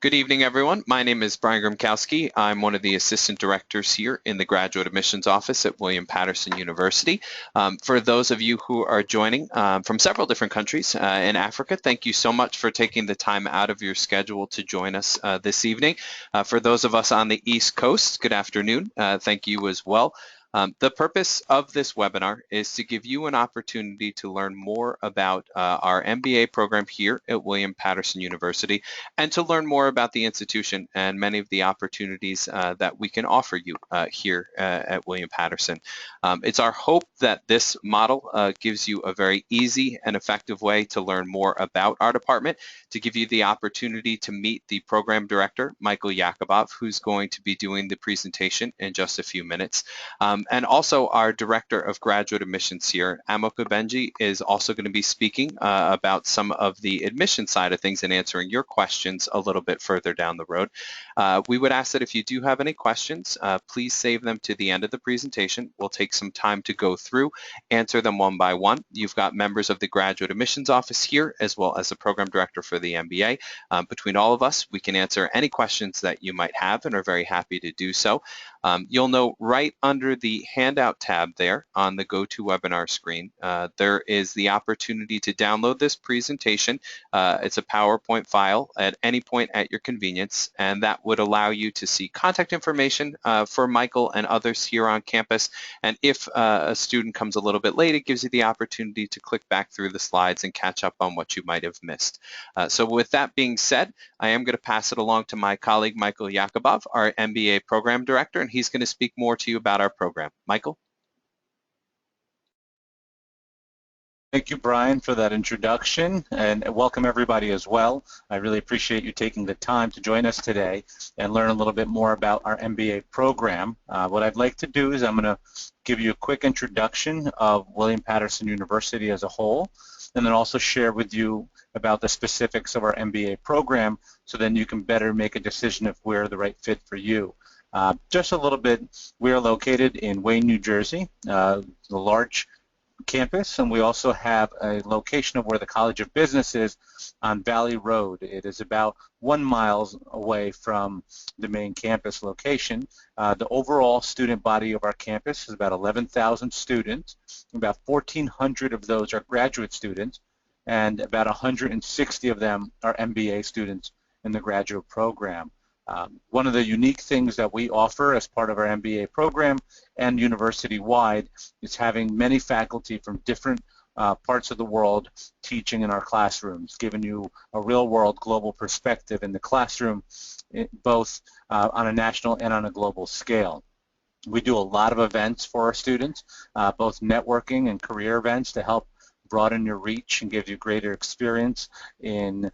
Good evening, everyone. My name is Brian Grimkowski. I'm one of the assistant directors here in the Graduate Admissions Office at William Paterson University. For those of you who are joining from several different countries in Africa, thank you so much for taking the time out of your schedule to join us this evening. For those of us on the East Coast, good afternoon. Thank you as well. The purpose of this webinar is to give you an opportunity to learn more about our MBA program here at William Paterson University and to learn more about the institution and many of the opportunities that we can offer you here at William Paterson. It's our hope that this model gives you a very easy and effective way to learn more about our department, to give you the opportunity to meet the program director, Michael Yakubov, who's going to be doing the presentation in just a few minutes. And also our Director of Graduate Admissions here, Kubeyinje, is also going to be speaking about some of the admission side of things and answering your questions a little bit further down the road. We would ask that if you do have any questions, please save them to the end of the presentation. We'll take some time to go through, answer them one by one. You've got members of the Graduate Admissions Office here, as well as the Program Director for the MBA. Between all of us, we can answer any questions that you might have and are very happy to do so. You'll know right under the handout tab there on the GoToWebinar screen, there is the opportunity to download this presentation. It's a PowerPoint file at any point at your convenience, and that would allow you to see contact information for Michael and others here on campus. And if a student comes a little bit late, it gives you the opportunity to click back through the slides and catch up on what you might have missed. So with that being said, I am going to pass it along to my colleague, Michael Yakubov, our MBA Program Director, and he's going to speak more to you about our program. Michael? Thank you, Brian, for that introduction, and welcome everybody as well. I really appreciate you taking the time to join us today and learn a little bit more about our MBA program. What I'd like to do is I'm going to give you a quick introduction of William Paterson University as a whole, and then also share with you about the specifics of our MBA program so then you can better make a decision if we're the right fit for you. Just a little bit, we are located in Wayne, New Jersey, the large campus, and we also have a location of where the College of Business is on Valley Road. It is about 1 mile away from the main campus location. The overall student body of our campus is about 11,000 students. About 1,400 of those are graduate students, and about 160 of them are MBA students in the graduate program. One of the unique things that we offer as part of our MBA program and university-wide is having many faculty from different parts of the world teaching in our classrooms, giving you a real-world global perspective in the classroom, both on a national and on a global scale. We do a lot of events for our students, both networking and career events to help broaden your reach and give you greater experience in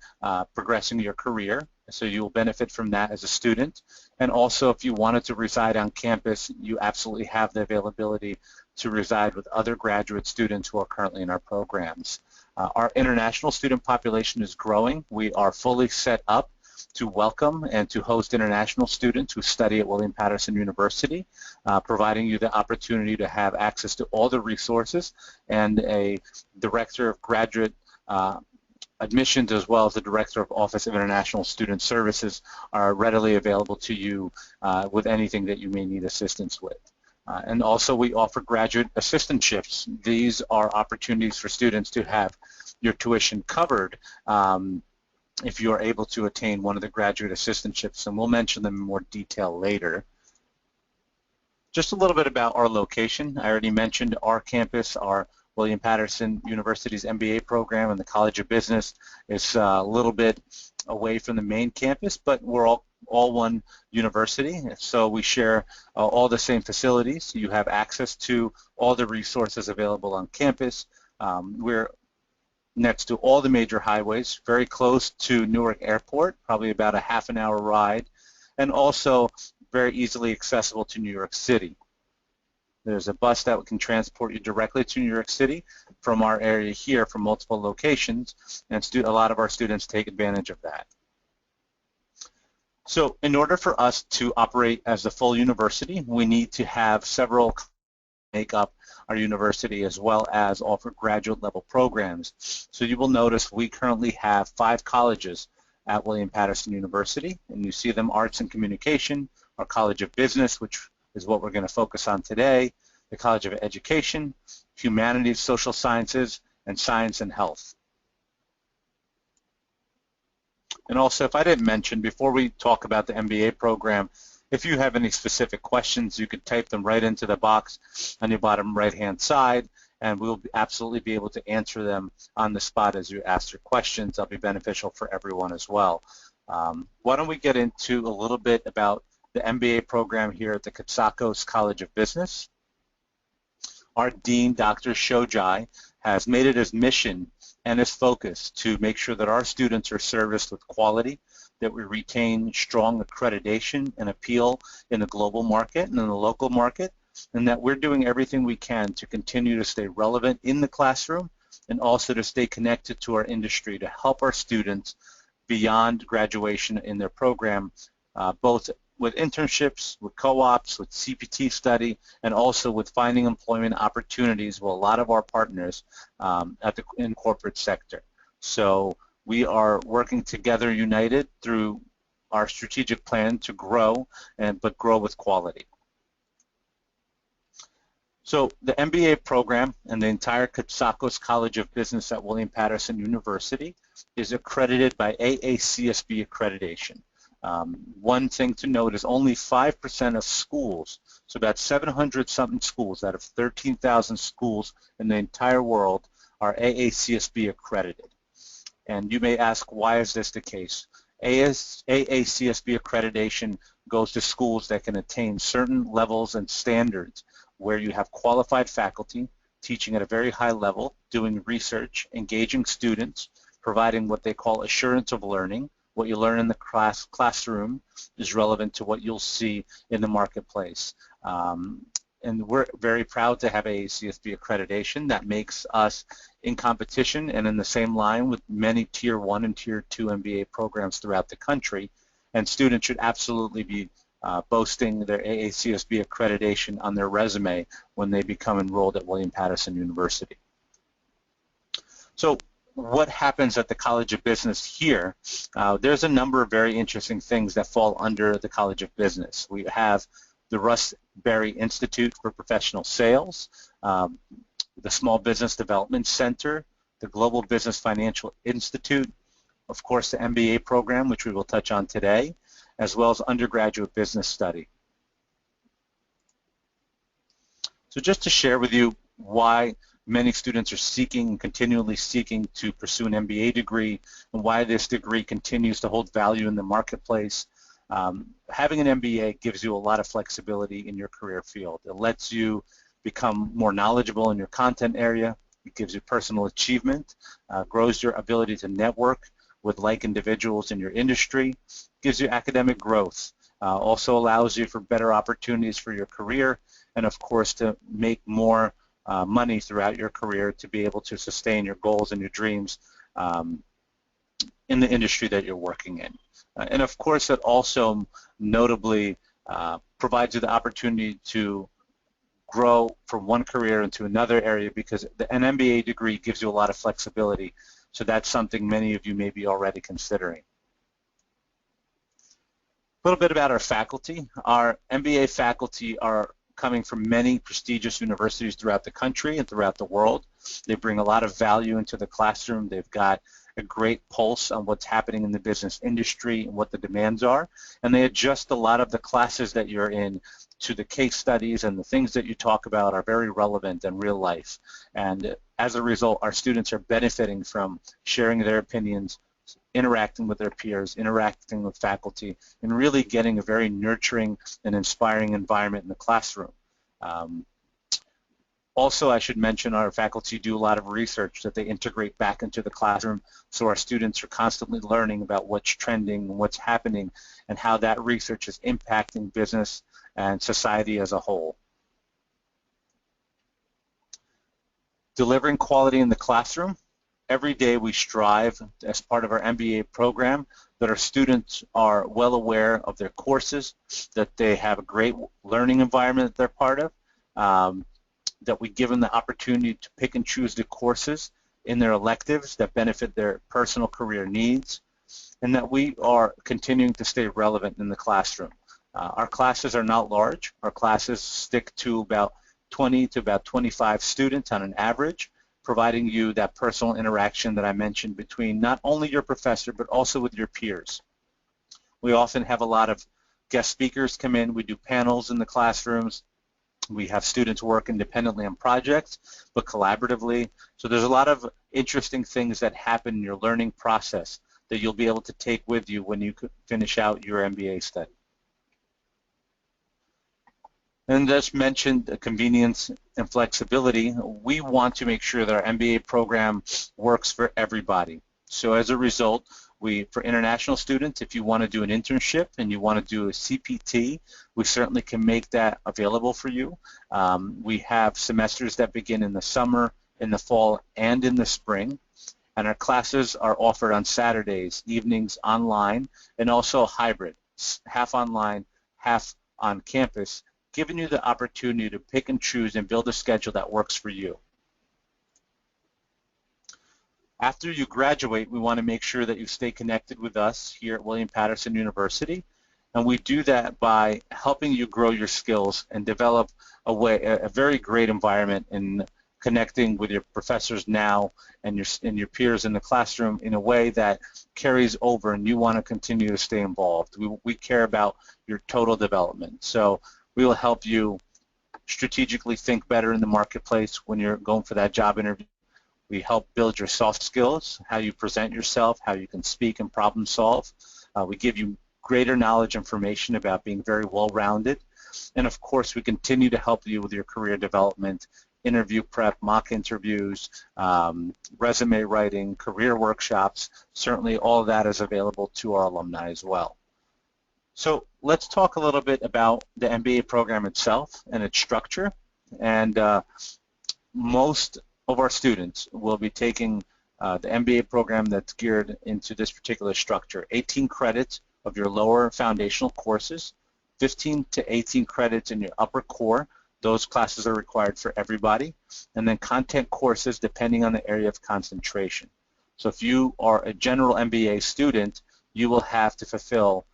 progressing your career. So you will benefit from that as a student. And also, if you wanted to reside on campus, you absolutely have the availability to reside with other graduate students who are currently in our programs. Our international student population is growing. We are fully set up to welcome and to host international students who study at William Paterson University, providing you the opportunity to have access to all the resources, and a Director of Graduate Admissions as well as the Director of Office of International Student Services are readily available to you with anything that you may need assistance with. And also we offer graduate assistantships. These are opportunities for students to have your tuition covered if you are able to attain one of the graduate assistantships, and we'll mention them in more detail later. Just a little bit about our location. I already mentioned our campus, our William Paterson University's MBA program, and the College of Business is a little bit away from the main campus, but we're all one university, so we share all the same facilities. You have access to all the resources available on campus. We're next to all the major highways, very close to Newark Airport, probably about a half-an-hour ride, and also very easily accessible to New York City. There's a bus that can transport you directly to New York City from our area here from multiple locations, and a lot of our students take advantage of that. So in order for us to operate as a full university, we need to have several make up our university as well as offer graduate level programs. So you will notice we currently have 5 colleges at William Paterson University, and you see them: Arts and Communication, our College of Business, which is what we're going to focus on today, the College of Education, Humanities, Social Sciences, and Science and Health. And also, if I didn't mention, before we talk about the MBA program, if you have any specific questions, you could type them right into the box on your bottom right-hand side, and we'll absolutely be able to answer them on the spot as you ask your questions. That'll be beneficial for everyone as well. Why don't we get into a little bit about the MBA program here at the Cotsakos College of Business. Our Dean, Dr. Shojai, has made it his mission and his focus to make sure that our students are serviced with quality, that we retain strong accreditation and appeal in the global market and in the local market, and that we're doing everything we can to continue to stay relevant in the classroom and also to stay connected to our industry to help our students beyond graduation in their program, both with internships, with co-ops, with CPT study, and also with finding employment opportunities with a lot of our partners in corporate sector. So we are working together united through our strategic plan to grow, but grow with quality. So the MBA program and the entire Cotsakos College of Business at William Paterson University is accredited by AACSB Accreditation. One thing to note is only 5% of schools, so about 700-something schools out of 13,000 schools in the entire world, are AACSB accredited. And you may ask, why is this the case? AACSB accreditation goes to schools that can attain certain levels and standards where you have qualified faculty teaching at a very high level, doing research, engaging students, providing what they call assurance of learning. What you learn in the classroom is relevant to what you'll see in the marketplace. And we're very proud to have AACSB accreditation. That makes us in competition and in the same line with many Tier 1 and Tier 2 MBA programs throughout the country. And students should absolutely be boasting their AACSB accreditation on their resume when they become enrolled at William Paterson University. So what happens at the College of Business here? There's a number of very interesting things that fall under the College of Business. We have the Russ Berry Institute for Professional Sales, the Small Business Development Center, the Global Business Financial Institute, of course the MBA program, which we will touch on today, as well as undergraduate business study. So just to share with you why many students are seeking and continually seeking to pursue an MBA degree and why this degree continues to hold value in the marketplace. Having an MBA gives you a lot of flexibility in your career field. It lets you become more knowledgeable in your content area. It gives you personal achievement, grows your ability to network with like individuals in your industry, gives you academic growth, also allows you for better opportunities for your career, and of course to make more money throughout your career to be able to sustain your goals and your dreams in the industry that you're working in. And of course it also notably provides you the opportunity to grow from one career into another area, because an MBA degree gives you a lot of flexibility. So that's something many of you may be already considering. A little bit about our faculty. Our MBA faculty are coming from many prestigious universities throughout the country and throughout the world. They bring a lot of value into the classroom. They've got a great pulse on what's happening in the business industry and what the demands are, and they adjust a lot of the classes that you're in to the case studies, and the things that you talk about are very relevant in real life. And as a result, our students are benefiting from sharing their opinions, interacting with their peers, interacting with faculty, and really getting a very nurturing and inspiring environment in the classroom. Also, I should mention our faculty do a lot of research that they integrate back into the classroom, so our students are constantly learning about what's trending and what's happening and how that research is impacting business and society as a whole. Delivering quality in the classroom. Every day we strive as part of our MBA program that our students are well aware of their courses, that they have a great learning environment that they're part of, that we give them the opportunity to pick and choose the courses in their electives that benefit their personal career needs, and that we are continuing to stay relevant in the classroom. Our classes are not large. Our classes stick to about 20 to about 25 students on an average, providing you that personal interaction that I mentioned between not only your professor but also with your peers. We often have a lot of guest speakers come in. We do panels in the classrooms. We have students work independently on projects but collaboratively. So there's a lot of interesting things that happen in your learning process that you'll be able to take with you when you finish out your MBA study. And as mentioned, the convenience and flexibility, we want to make sure that our MBA program works for everybody. So as a result, for international students, if you want to do an internship and you want to do a CPT, we certainly can make that available for you. We have semesters that begin in the summer, in the fall, and in the spring. And our classes are offered on Saturdays, evenings, online, and also hybrid, half online, half on campus, giving you the opportunity to pick and choose and build a schedule that works for you. After you graduate, we want to make sure that you stay connected with us here at William Paterson University, and we do that by helping you grow your skills and develop a very great environment in connecting with your professors now and your peers in the classroom in a way that carries over, and you want to continue to stay involved. We care about your total development. So we will help you strategically think better in the marketplace when you're going for that job interview. We help build your soft skills, how you present yourself, how you can speak and problem solve. We give you greater knowledge information about being very well-rounded. And of course, we continue to help you with your career development, interview prep, mock interviews, resume writing, career workshops. Certainly all of that is available to our alumni as well. So let's talk a little bit about the MBA program itself and its structure. And most of our students will be taking the MBA program that's geared into this particular structure. 18 credits of your lower foundational courses, 15 to 18 credits in your upper core. Those classes are required for everybody. And then content courses depending on the area of concentration. So if you are a general MBA student, you will have to fulfill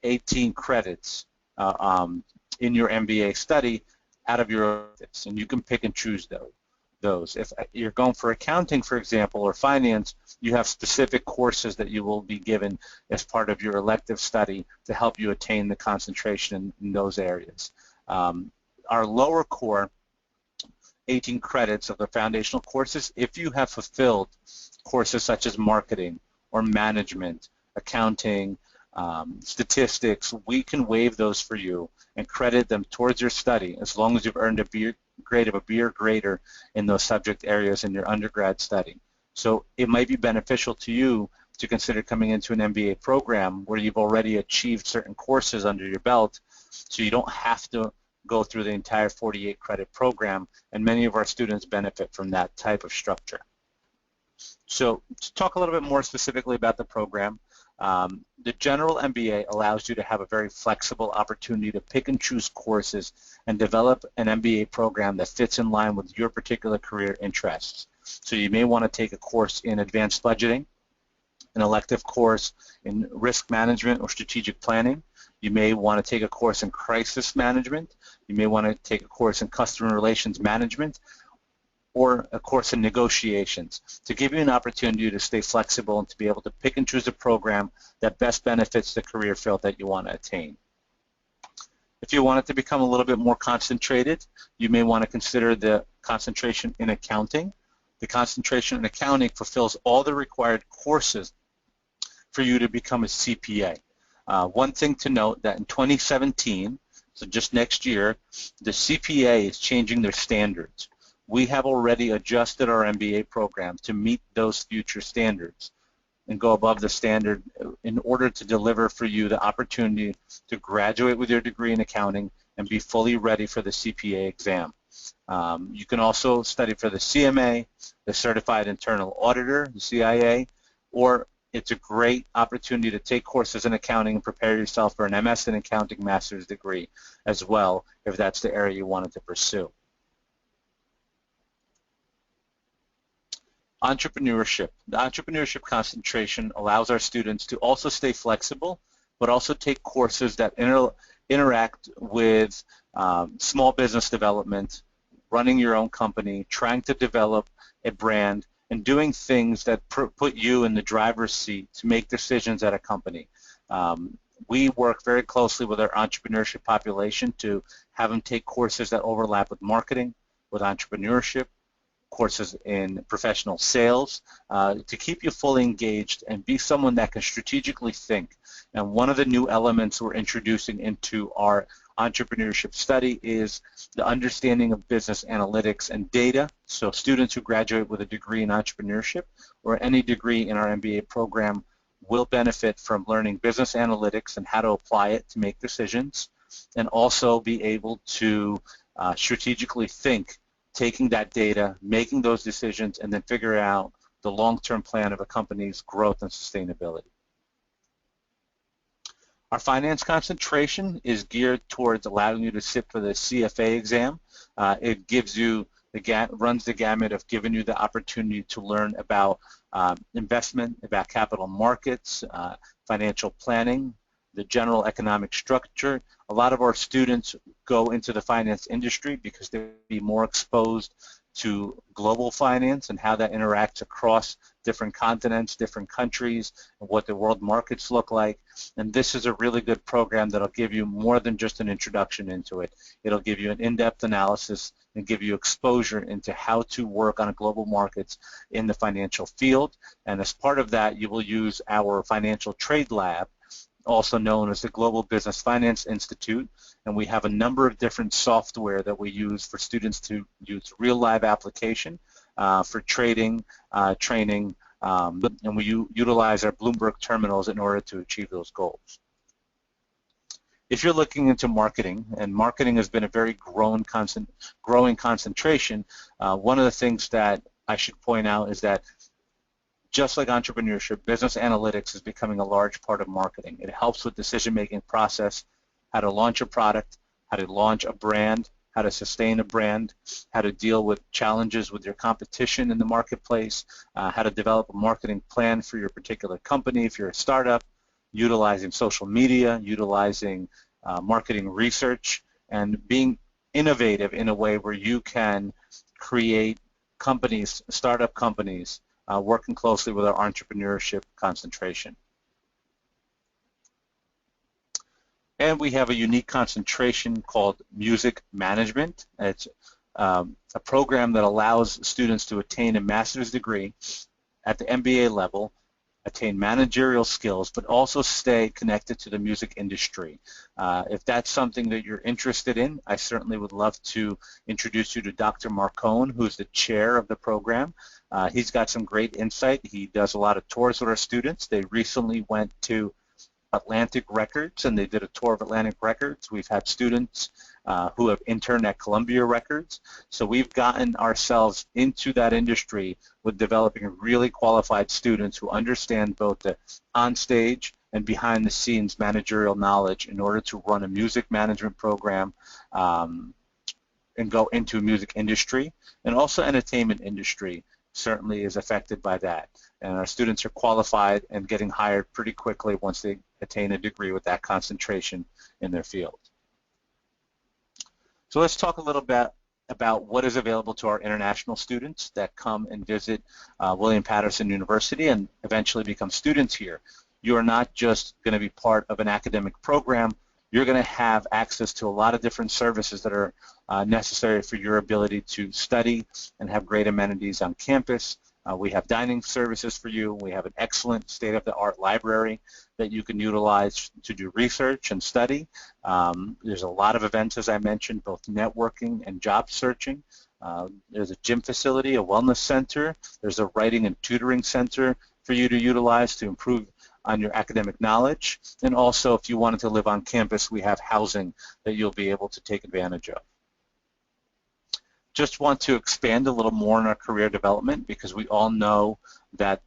18 credits in your MBA study out of your, and you can pick and choose those. If you're going for accounting, for example, or finance, you have specific courses that you will be given as part of your elective study to help you attain the concentration in those areas. Our lower core, 18 credits of the foundational courses, if you have fulfilled courses such as marketing or management, accounting, statistics, we can waive those for you and credit them towards your study as long as you've earned a grade of a B or greater in those subject areas in your undergrad study. So it might be beneficial to you to consider coming into an MBA program where you've already achieved certain courses under your belt, so you don't have to go through the entire 48 credit program, and many of our students benefit from that type of structure. So to talk a little bit more specifically about the program, the general MBA allows you to have a very flexible opportunity to pick and choose courses and develop an MBA program that fits in line with your particular career interests. So you may want to take a course in advanced budgeting, an elective course in risk management or strategic planning. You may want to take a course in crisis management. You may want to take a course in customer relations management, or a course in negotiations, to give you an opportunity to stay flexible and to be able to pick and choose a program that best benefits the career field that you want to attain. If you want it to become a little bit more concentrated, you may want to consider the concentration in accounting. The concentration in accounting fulfills all the required courses for you to become a CPA. One thing to note that in 2017, so just next year, the CPA is changing their standards. We have already adjusted our MBA program to meet those future standards and go above the standard in order to deliver for you the opportunity to graduate with your degree in accounting and be fully ready for the CPA exam. You can also study for the CMA, the Certified Internal Auditor, the CIA, or it's a great opportunity to take courses in accounting and prepare yourself for an MS in accounting master's degree as well, if that's the area you wanted to pursue. Entrepreneurship. The entrepreneurship concentration allows our students to also stay flexible, but also take courses that interact with small business development, running your own company, trying to develop a brand, and doing things that put you in the driver's seat to make decisions at a company. We work very closely with our entrepreneurship population to have them take courses that overlap with marketing, with entrepreneurship, courses in professional sales, to keep you fully engaged and be someone that can strategically think. And one of the new elements we're introducing into our entrepreneurship study is the understanding of business analytics and data. So students who graduate with a degree in entrepreneurship or any degree in our MBA program will benefit from learning business analytics and how to apply it to make decisions, and also be able to strategically think, taking that data, making those decisions, and then figure out the long-term plan of a company's growth and sustainability. Our finance concentration is geared towards allowing you to sit for the CFA exam. It gives you runs the gamut of giving you the opportunity to learn about investment, about capital markets, financial planning, the general economic structure. A lot of our students go into the finance industry because they'll be more exposed to global finance and how that interacts across different continents, different countries, and what the world markets look like. And this is a really good program that'll give you more than just an introduction into it. It'll give you an in-depth analysis and give you exposure into how to work on global markets in the financial field. And as part of that, you will use our financial trade lab, also known as the Global Business Finance Institute, and we have a number of different software that we use for students to use real live application for trading, training, and we utilize our Bloomberg terminals in order to achieve those goals. If you're looking into marketing, and marketing has been a very growing concentration, one of the things that I should point out is that just like entrepreneurship, business analytics is becoming a large part of marketing. It helps with decision-making process, how to launch a product, how to launch a brand, how to sustain a brand, how to deal with challenges with your competition in the marketplace, how to develop a marketing plan for your particular company if you're a startup, utilizing social media, utilizing marketing research, and being innovative in a way where you can create companies, startup companies, working closely with our entrepreneurship concentration. And we have a unique concentration called music management. It's a program that allows students to attain a master's degree at the MBA level, attain managerial skills, but also stay connected to the music industry. If that's something that you're interested in, I certainly would love to introduce you to Dr. Marcone, who's the chair of the program. He's got some great insight. He does a lot of tours with our students. They recently went to Atlantic Records, and they did a tour of Atlantic Records. We've had students who have interned at Columbia Records. So we've gotten ourselves into that industry with developing really qualified students who understand both the on-stage and behind-the-scenes managerial knowledge in order to run a music management program and go into music industry. And also entertainment industry certainly is affected by that. And our students are qualified and getting hired pretty quickly once they attain a degree with that concentration in their field. So let's talk a little bit about what is available to our international students that come and visit William Paterson University and eventually become students here. You are not just going to be part of an academic program. You're going to have access to a lot of different services that are necessary for your ability to study and have great amenities on campus. We have dining services for you. We have an excellent state-of-the-art library that you can utilize to do research and study. There's a lot of events, as I mentioned, both networking and job searching. There's a gym facility, a wellness center. There's a writing and tutoring center for you to utilize to improve on your academic knowledge. And also, if you wanted to live on campus, we have housing that you'll be able to take advantage of. Just want to expand a little more on our career development, because we all know that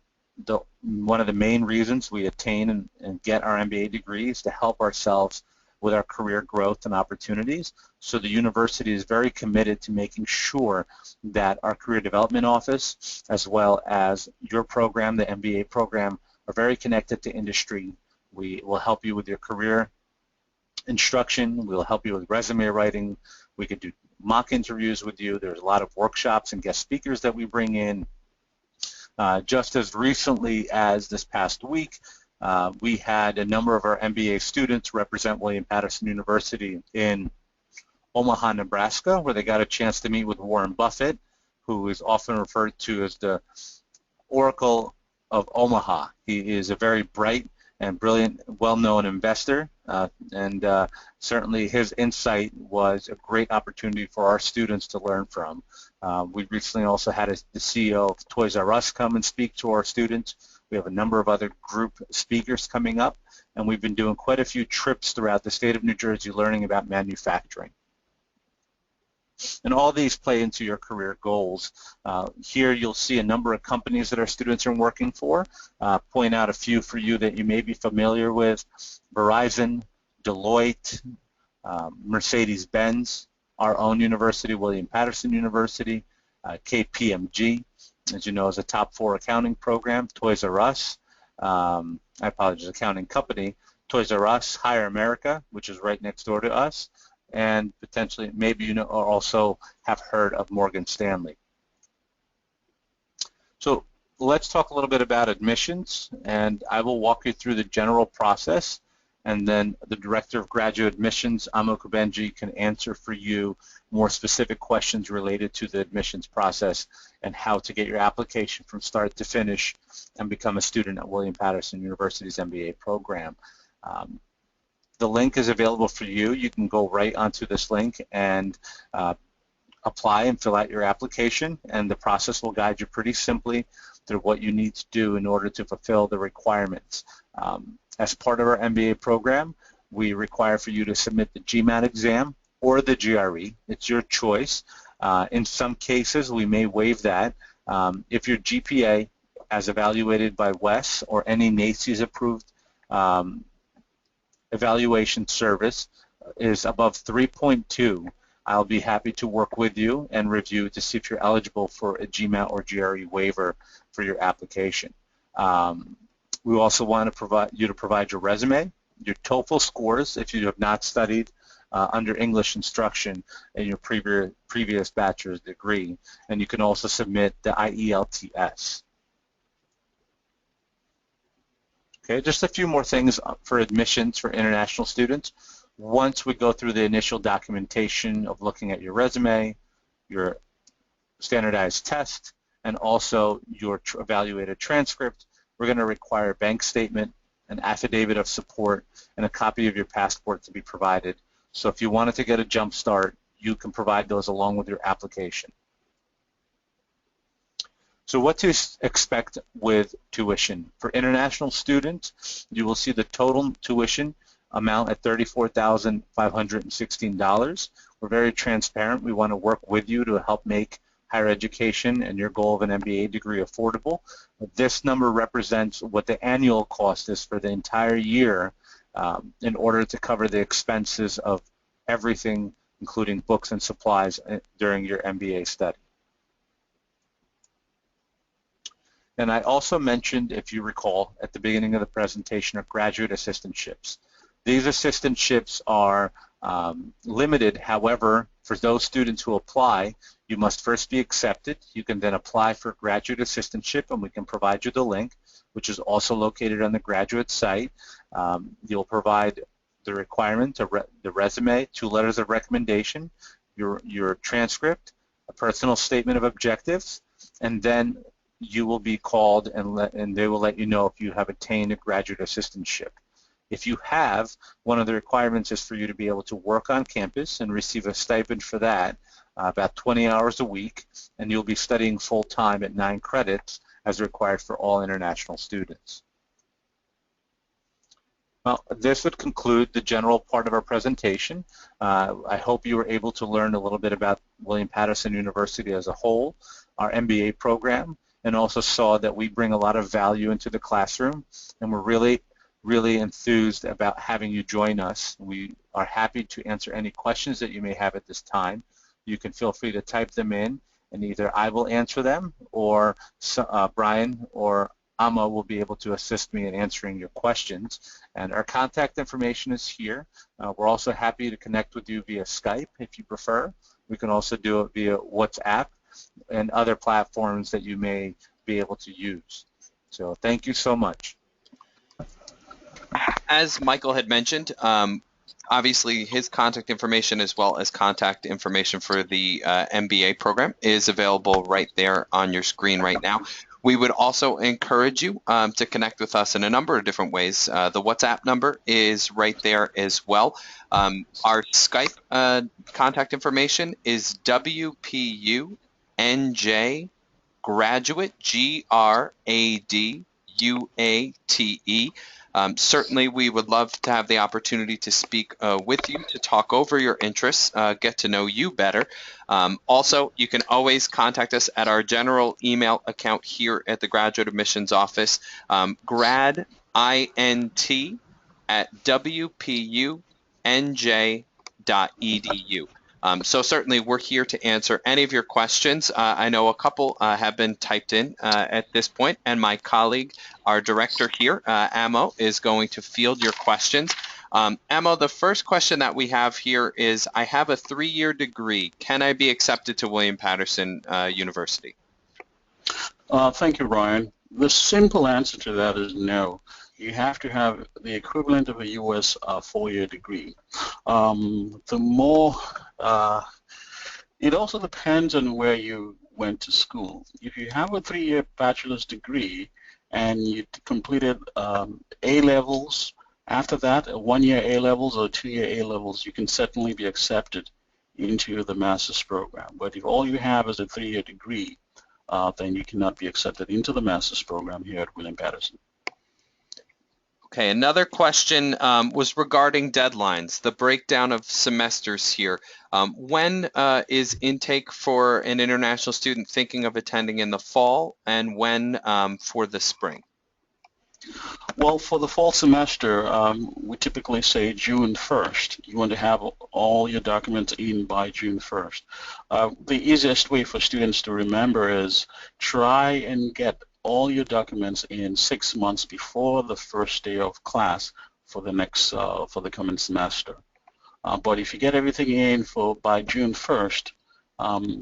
one of the main reasons we attain and get our MBA degree is to help ourselves with our career growth and opportunities. So the university is very committed to making sure that our career development office, as well as your program, the MBA program, are very connected to industry. We will help you with your career instruction. We'll help you with resume writing. We could do mock interviews with you. There's a lot of workshops and guest speakers that we bring in. Just as recently as this past week, we had a number of our MBA students represent William Paterson University in Omaha, Nebraska, where they got a chance to meet with Warren Buffett, who is often referred to as the Oracle of Omaha. He is a very bright and brilliant, well-known investor, and certainly his insight was a great opportunity for our students to learn from. We recently also had the CEO of Toys R Us come and speak to our students. We have a number of other group speakers coming up, and we've been doing quite a few trips throughout the state of New Jersey learning about manufacturing. And all these play into your career goals. Here you'll see a number of companies that our students are working for. Point out a few for you that you may be familiar with: Verizon, Deloitte, Mercedes-Benz, our own university, William Paterson University, KPMG, as you know, is a top 4 accounting program, Toys R Us, accounting company, Toys R Us, Hire America, which is right next door to us, and potentially maybe you know or also have heard of Morgan Stanley. So let's talk a little bit about admissions, and I will walk you through the general process, and then the Director of Graduate Admissions, Kubeyinje, can answer for you more specific questions related to the admissions process and how to get your application from start to finish and become a student at William Paterson University's MBA program. The link is available for you. You can go right onto this link and apply and fill out your application, and the process will guide you pretty simply through what you need to do in order to fulfill the requirements. As part of our MBA program, we require for you to submit the GMAT exam or the GRE. It's your choice. In some cases, we may waive that. If your GPA, as evaluated by WES or any NACES approved evaluation service, is above 3.2, I'll be happy to work with you and review to see if you're eligible for a GMAT or GRE waiver for your application. We also want to provide your resume, your TOEFL scores if you have not studied under English instruction in your previous bachelor's degree, and you can also submit the IELTS. Okay, just a few more things for admissions for international students. Once we go through the initial documentation of looking at your resume, your standardized test, and also your evaluated transcript, we're going to require a bank statement, an affidavit of support, and a copy of your passport to be provided. So if you wanted to get a jump start, you can provide those along with your application. So what to expect with tuition. For international students, you will see the total tuition amount at $34,516. We're very transparent. We want to work with you to help make higher education and your goal of an MBA degree affordable. This number represents what the annual cost is for the entire year in order to cover the expenses of everything, including books and supplies during your MBA study. And I also mentioned, if you recall, at the beginning of the presentation, our graduate assistantships. These assistantships are limited. However, for those students who apply, you must first be accepted. You can then apply for a graduate assistantship, and we can provide you the link, which is also located on the graduate site. You'll provide the requirement, the resume, 2 letters of recommendation, your transcript, a personal statement of objectives, and then you will be called and they will let you know if you have attained a graduate assistantship. If you have, one of the requirements is for you to be able to work on campus and receive a stipend for that, about 20 hours a week, and you'll be studying full-time at 9 credits as required for all international students. Well, this would conclude the general part of our presentation. I hope you were able to learn a little bit about William Paterson University as a whole, our MBA program, and also saw that we bring a lot of value into the classroom, and we're really really enthused about having you join us. We are happy to answer any questions that you may have at this time. You can feel free to type them in, and either I will answer them, or Brian or Amma will be able to assist me in answering your questions. And our contact information is here. We're also happy to connect with you via Skype if you prefer. We can also do it via WhatsApp and other platforms that you may be able to use. So thank you so much. As Michael had mentioned, obviously his contact information as well as contact information for the MBA program is available right there on your screen right now. We would also encourage you to connect with us in a number of different ways. The WhatsApp number is right there as well. Our Skype contact information is WPGrad Graduate, Graduate. Certainly, we would love to have the opportunity to speak with you, to talk over your interests, get to know you better. Also, you can always contact us at our general email account here at the Graduate Admissions Office, gradint@wpuNJ.edu. So certainly we're here to answer any of your questions. I know a couple have been typed in at this point, and my colleague, our director here, Amo, is going to field your questions. Amo, the first question that we have here is, I have a 3-year degree. Can I be accepted to William Paterson University? Thank you, Ryan. The simple answer to that is no. You have to have the equivalent of a U.S. 4-year degree. It also depends on where you went to school. If you have a 3-year bachelor's degree and you completed A-levels, after that, 1-year A-levels or 2-year A-levels, you can certainly be accepted into the master's program. But if all you have is a 3-year degree, then you cannot be accepted into the master's program here at William Paterson. Okay, another question was regarding deadlines, the breakdown of semesters here. When is intake for an international student thinking of attending in the fall, and when for the spring? Well, for the fall semester, we typically say June 1st. You want to have all your documents in by June 1st. The easiest way for students to remember is try and get all your documents in 6 months before the first day of class for the coming semester. But if you get everything in by June 1st,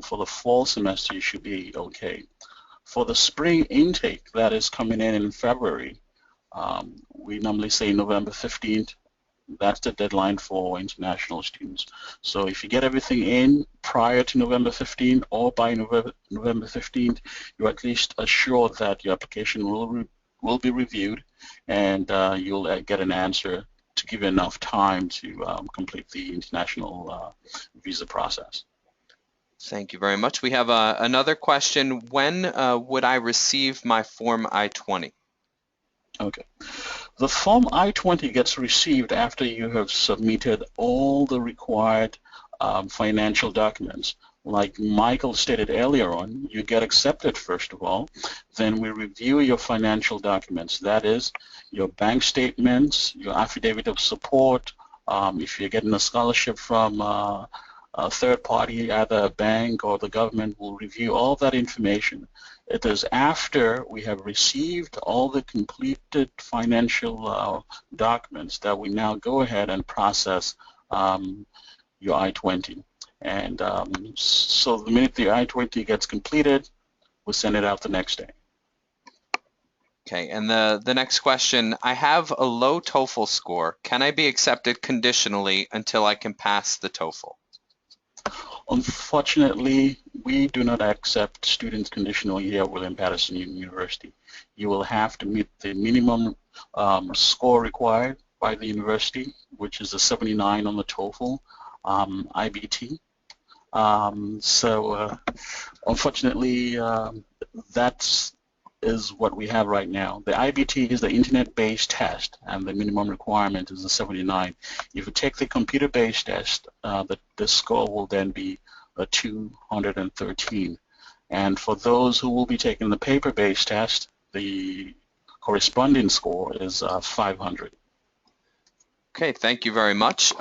for the fall semester, you should be okay. For the spring intake that is coming in February, we normally say November 15th. That's the deadline for international students. So if you get everything in prior to November 15th or by November 15th, you're at least assured that your application will be reviewed, and you'll get an answer to give you enough time to complete the international visa process. Thank you very much. We have another question. When would I receive my Form I-20? Okay. The Form I-20 gets received after you have submitted all the required financial documents. Like Michael stated earlier on, you get accepted first of all, then we review your financial documents. That is, your bank statements, your affidavit of support, if you're getting a scholarship from a third party, either a bank or the government, will review all that information. It is after we have received all the completed financial documents that we now go ahead and process your I-20. And so the minute the I-20 gets completed, we'll send it out the next day. Okay, and the next question, I have a low TOEFL score. Can I be accepted conditionally until I can pass the TOEFL? Unfortunately, we do not accept students conditionally here at William Paterson University. You will have to meet the minimum score required by the university, which is a 79 on the TOEFL IBT. Unfortunately, that is what we have right now. The IBT is the internet-based test, and the minimum requirement is a 79. If you take the computer-based test, the score will then be a 213. And for those who will be taking the paper-based test, the corresponding score is 500. Okay, thank you very much.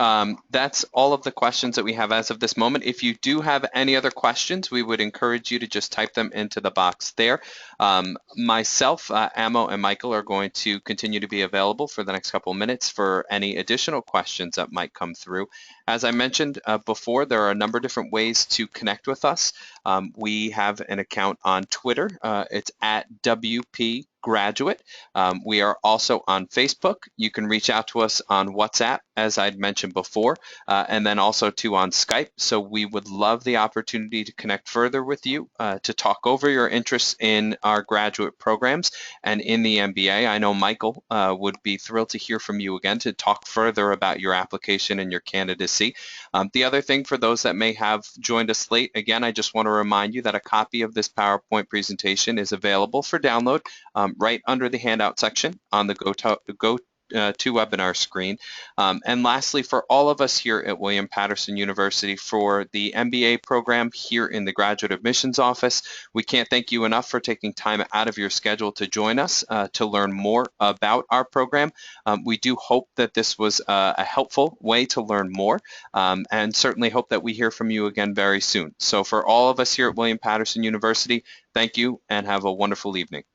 That's all of the questions that we have as of this moment. If you do have any other questions, we would encourage you to just type them into the box there. Myself, Amo, and Michael are going to continue to be available for the next couple of minutes for any additional questions that might come through. As I mentioned before, there are a number of different ways to connect with us. We have an account on Twitter. It's at WPGrad. We are also on Facebook. You can reach out to us on WhatsApp, as I'd mentioned before, and then also too on Skype. So we would love the opportunity to connect further with you, to talk over your interests in our graduate programs and in the MBA. I know Michael would be thrilled to hear from you again to talk further about your application and your candidacy. The other thing, for those that may have joined us late, again, I just want to remind you that a copy of this PowerPoint presentation is available for download right under the handout section on the to webinar screen. And lastly, for all of us here at William Paterson University for the MBA program here in the Graduate Admissions Office, we can't thank you enough for taking time out of your schedule to join us to learn more about our program. We do hope that this was a helpful way to learn more, and certainly hope that we hear from you again very soon. So for all of us here at William Paterson University, thank you and have a wonderful evening.